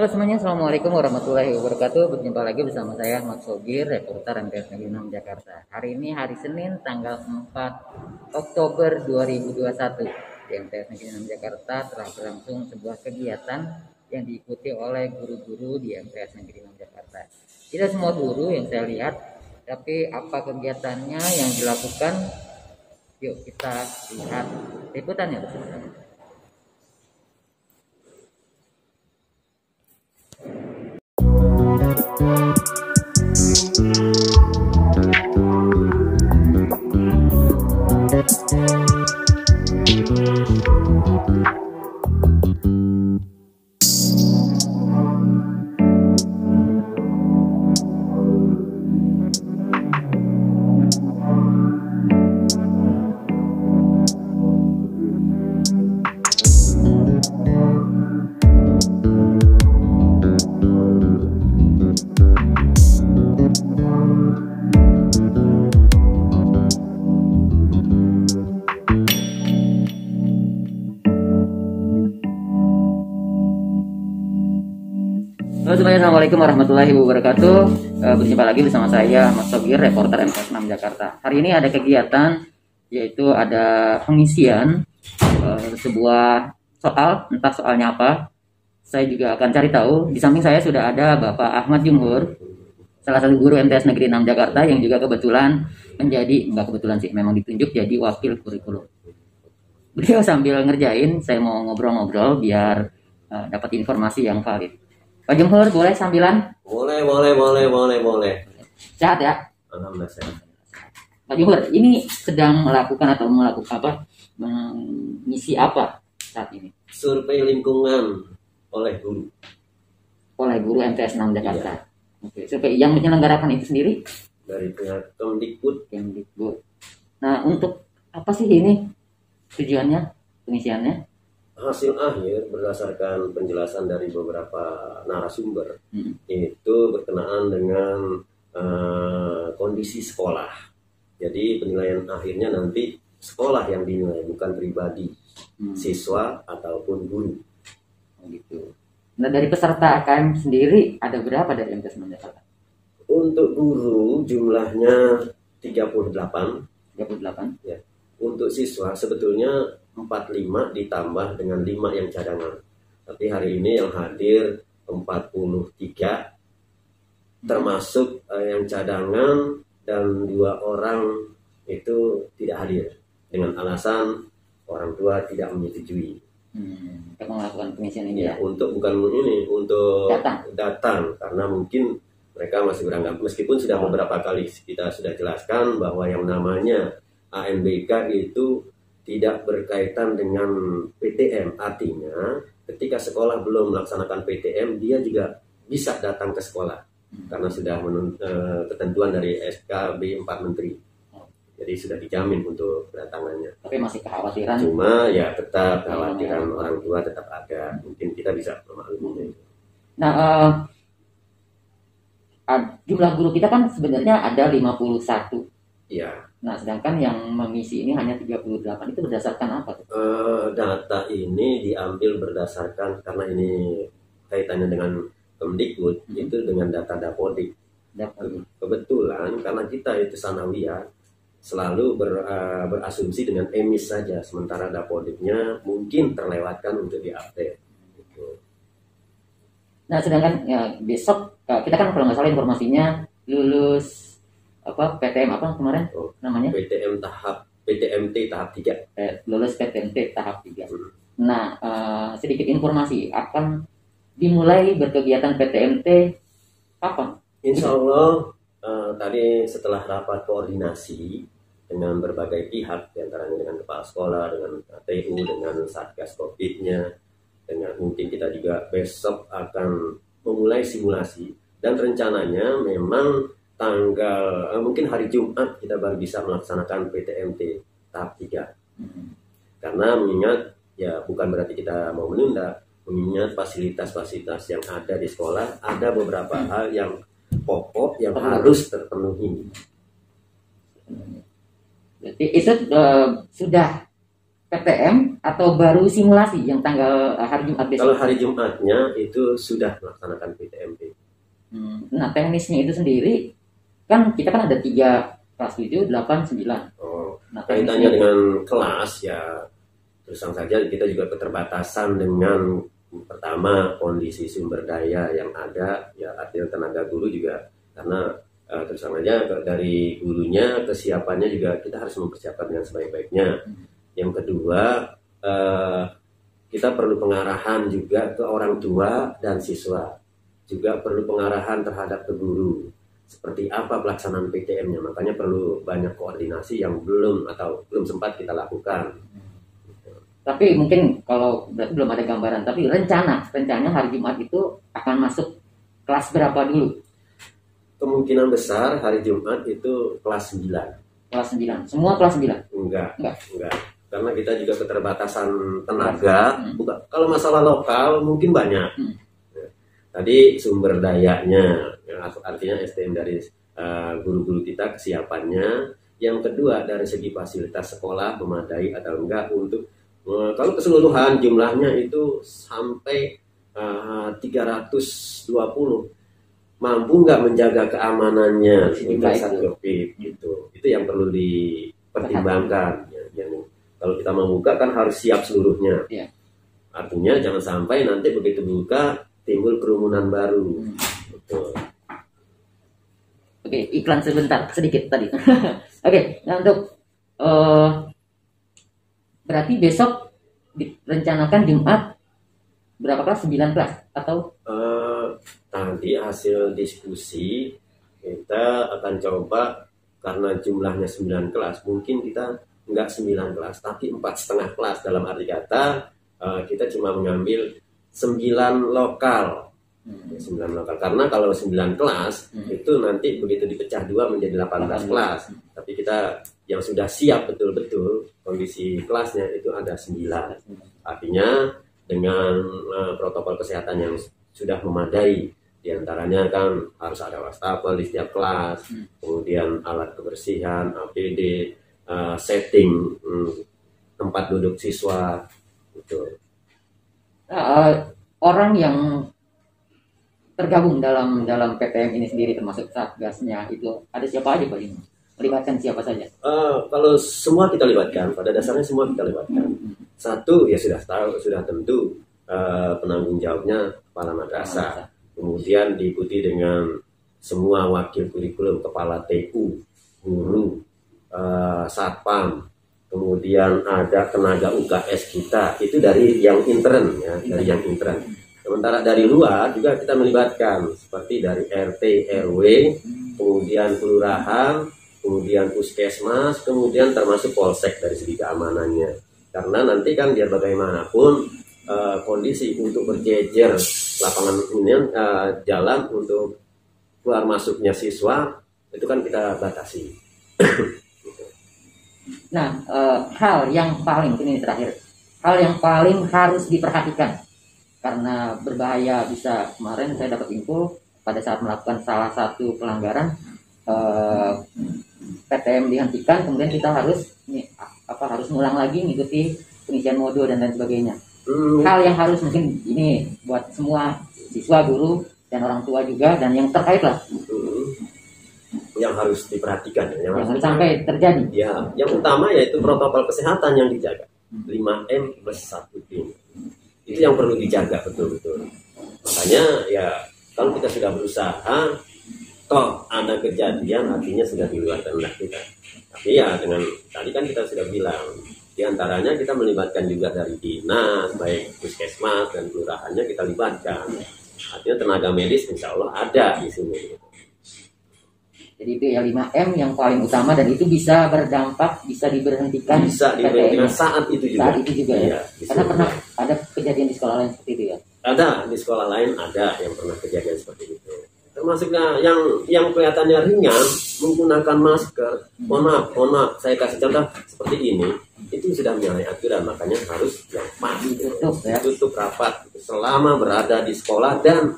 Halo semuanya, Assalamualaikum warahmatullahi wabarakatuh. Berjumpa lagi bersama saya Ahmad Sogir, reporter MTS Negeri 6 Jakarta. Hari ini hari Senin tanggal 4 Oktober 2021. Di MTS Negeri 6 Jakarta telah berlangsung sebuah kegiatan yang diikuti oleh guru-guru di MTS Negeri 6 Jakarta. Tidak semua guru yang saya lihat, tapi apa kegiatannya yang dilakukan? Yuk kita lihat liputannya bersama-sama. Halo semuanya, Assalamualaikum warahmatullahi wabarakatuh. Berjumpa lagi bersama saya Ahmad Sogir, reporter MTS 6 Jakarta. Hari ini ada kegiatan, yaitu ada pengisian sebuah soal, entah soalnya apa. Saya juga akan cari tahu. Di samping saya sudah ada Bapak Ahmad Jumhur, salah satu guru MTS Negeri 6 Jakarta yang juga kebetulan enggak kebetulan sih, memang ditunjuk jadi wakil kurikulum. Beliau sambil ngerjain, saya mau ngobrol-ngobrol biar dapat informasi yang valid. Pak Jumhur, boleh sambilan? Boleh. Sehat ya? Alhamdulillah sehat. Pak Jumhur, ini sedang melakukan apa? Mengisi apa saat ini? Survei lingkungan oleh guru. Oleh guru MTS 6 Jakarta. Iya. Oke, survei yang menyelenggarakan itu sendiri? Dari pihak Kemdikbud. Nah, untuk apa sih ini tujuannya, pengisiannya? Hasil akhir berdasarkan penjelasan dari beberapa narasumber itu berkenaan dengan kondisi sekolah. Jadi penilaian akhirnya nanti sekolah yang dinilai, bukan pribadi siswa ataupun guru. Gitu. Nah, dari peserta AKM sendiri ada berapa dari MTS 6 Jakarta? Untuk guru jumlahnya 38. Ya. Untuk siswa sebetulnya 45 ditambah dengan 5 yang cadangan. Tapi hari ini yang hadir 43, termasuk yang cadangan, dan 2 orang itu tidak hadir dengan alasan orang tua tidak menyetujui. Untuk melakukan pengisian ini ya? Untuk datang karena mungkin mereka masih beranggapan, meskipun sudah beberapa kali kita sudah jelaskan bahwa yang namanya ANBK itu tidak berkaitan dengan PTM. Artinya ketika sekolah belum melaksanakan PTM, dia juga bisa datang ke sekolah karena sudah ketentuan dari SKB 4 Menteri. Jadi sudah dijamin untuk kedatangannya. Tapi masih kekhawatiran. Cuma ya tetap kekhawatiran orang tua tetap ada. Mungkin kita bisa memaklumi itu. Nah, jumlah guru kita kan sebenarnya ada 51. Iya. Nah, sedangkan yang mengisi ini hanya 38. Itu berdasarkan apa? Data ini diambil berdasarkan, karena ini kaitannya dengan Kemdikbud, itu dengan data Dapodik. Kebetulan karena kita itu sanawiyah, selalu berasumsi dengan emis saja, sementara Dapodiknya mungkin terlewatkan untuk diupdate. Gitu. Nah, sedangkan ya, besok kita kan kalau nggak salah informasinya lulus PTM apa kemarin namanya? PTMT tahap 3. Lulus PTMT tahap 3. Nah, sedikit informasi, akan dimulai berkegiatan PTMT kapan? Insya Allah tadi setelah rapat koordinasi dengan berbagai pihak, diantaranya dengan kepala sekolah, dengan TU, dengan Satgas Covid-nya, dengan mungkin kita juga besok akan memulai simulasi, dan rencananya memang mungkin hari Jumat kita baru bisa melaksanakan PTMT tahap 3. Karena mengingat, ya bukan berarti kita mau menunda, mengingat fasilitas-fasilitas yang ada di sekolah, ada beberapa hal yang pokok yang harus terpenuhi. Berarti itu sudah PTM atau baru simulasi yang tanggal hari Jumat besok? Kalau hari Jumatnya itu sudah melaksanakan PTMP. Nah, teknisnya itu sendiri kan kita kan ada 3 kelas 7, 8, 9. Oh, Nah, kaitannya dengan kelas ya terus saja kita juga keterbatasan dengan pertama kondisi sumber daya yang ada, ya artinya tenaga guru juga, karena terus saja dari gurunya kesiapannya juga kita harus mempersiapkan dengan sebaik-baiknya. Yang kedua, kita perlu pengarahan juga ke orang tua dan siswa, juga perlu pengarahan terhadap ke guru seperti apa pelaksanaan PTM-nya, makanya perlu banyak koordinasi yang belum sempat kita lakukan. Tapi mungkin kalau berarti belum ada gambaran, tapi rencananya hari Jumat itu akan masuk kelas berapa dulu? Kemungkinan besar hari Jumat itu kelas 9. Kelas 9. Semua kelas 9? Enggak. Karena kita juga keterbatasan tenaga. Bukan. Kalau masalah lokal mungkin banyak. Tadi sumber dayanya, artinya SDM dari guru-guru kita kesiapannya. Yang kedua dari segi fasilitas sekolah memadai atau enggak untuk kalau keseluruhan jumlahnya itu sampai 320, mampu nggak menjaga keamanannya untuk saat COVID gitu. Itu yang perlu dipertimbangkan. Kalau kita membuka kan harus siap seluruhnya. Ya. Artinya jangan sampai nanti begitu buka timbul kerumunan baru. Betul. Oke, iklan sebentar sedikit tadi. Oke, nah untuk berarti besok direncanakan Jumat berapa kelas? 9 kelas atau? Nanti hasil diskusi kita akan coba, karena jumlahnya 9 kelas, mungkin kita nggak 9 kelas, tapi 4,5 kelas. Dalam arti kata kita cuma mengambil 9 lokal. 9 lokal. Karena kalau 9 kelas itu nanti begitu dipecah 2 menjadi 18 kelas. Tapi kita yang sudah siap betul-betul kondisi kelasnya itu ada 9. Artinya dengan protokol kesehatan yang sudah memadai, diantaranya kan harus ada wastafel di setiap kelas, kemudian alat kebersihan, APD, setting tempat duduk siswa, gitu. Orang yang tergabung dalam PTM ini sendiri termasuk satgasnya itu ada siapa aja Pak ini? Melibatkan siapa saja? Kalau semua kita libatkan, pada dasarnya semua kita libatkan. Satu ya sudah tentu penanggung jawabnya kepala madrasah. Kemudian diikuti dengan semua wakil kurikulum, kepala TU, guru, satpam, kemudian ada tenaga UKS kita, itu dari yang intern ya, dari yang intern. Sementara dari luar juga kita melibatkan seperti dari RT, RW, kemudian kelurahan, kemudian puskesmas, kemudian termasuk polsek dari segi keamanannya. Karena nanti kan biar bagaimanapun kondisi untuk berjejer lapangan ini jalan untuk keluar masuknya siswa itu kan kita batasi. Nah, hal yang paling ini terakhir, hal yang paling harus diperhatikan karena berbahaya, bisa kemarin saya dapat info pada saat melakukan salah satu pelanggaran PTM dihentikan, kemudian kita harus ngulang lagi mengikuti pengisian modul dan lain sebagainya. Hal yang harus mungkin ini buat semua siswa, guru dan orang tua juga dan yang terkait lah. Yang harus diperhatikan, yang harus sampai terjadi. Ya, yang utama yaitu protokol kesehatan yang dijaga. 5M plus 1T. Itu yang perlu dijaga betul-betul. Makanya ya kalau kita sudah berusaha, toh ada kejadian, artinya sudah di luar kehendak kita. Tapi ya dengan tadi kan kita sudah bilang, diantaranya kita melibatkan juga dari dinas, baik puskesmas dan kelurahannya kita libatkan. Artinya tenaga medis insya Allah ada di sini. Jadi itu ya 5M yang paling utama dan itu bisa berdampak, bisa diberhentikan. Bisa diberhentikan saat itu juga. Saat itu juga ya. Karena pernah ada kejadian di sekolah lain seperti itu ya. Ada di sekolah lain ada yang pernah kejadian seperti itu. Termasuknya yang kelihatannya ringan menggunakan masker. Mohon maaf, saya kasih contoh seperti ini. Itu sudah menyalahi aturan, makanya harus tutup rapat selama berada di sekolah dan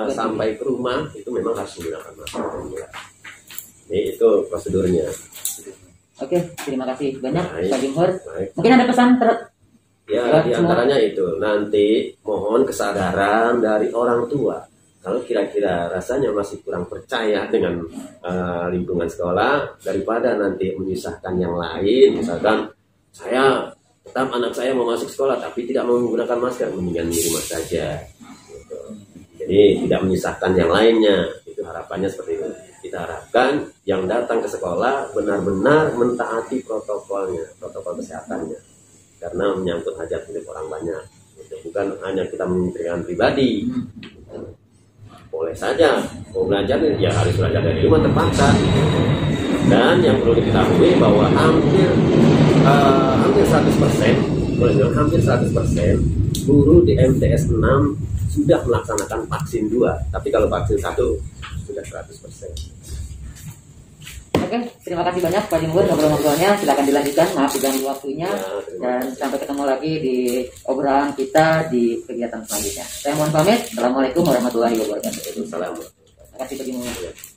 sampai ke rumah itu memang harus menggunakan masker. Ini itu prosedurnya. Oke, terima kasih banyak Baik. Pak Jumhur. Baik. Mungkin ada pesan Ya, diantaranya itu nanti mohon kesadaran dari orang tua. Kalau kira-kira rasanya masih kurang percaya dengan lingkungan sekolah, daripada nanti menyusahkan yang lain, misalkan saya tetap anak saya mau masuk sekolah tapi tidak mau menggunakan masker, mendingan di rumah saja. Gitu. Jadi tidak menyusahkan yang lainnya. Itu harapannya seperti itu. Kita harapkan yang datang ke sekolah benar-benar mentaati protokolnya, protokol kesehatannya. Karena menyangkut hajat hidup orang banyak, itu bukan hanya kita menginginkan pribadi. Boleh saja mau belajar ya harus belajar dari rumah terpaksa. Dan yang perlu diketahui bahwa hampir 100%, boleh bilang hampir 100% guru di MTS 6 sudah melaksanakan vaksin 2, tapi kalau vaksin 1 sudah 100%. Oke, terima kasih banyak Pak Jumhur ngobrol-ngobrolnya. Silakan dilanjutkan, maaf diganggu waktunya. Dan sampai ketemu lagi di obrolan kita di kegiatan selanjutnya. Saya mohon pamit. Assalamualaikum warahmatullahi wabarakatuh. Assalamualaikum. Terima kasih Pak Jumhur.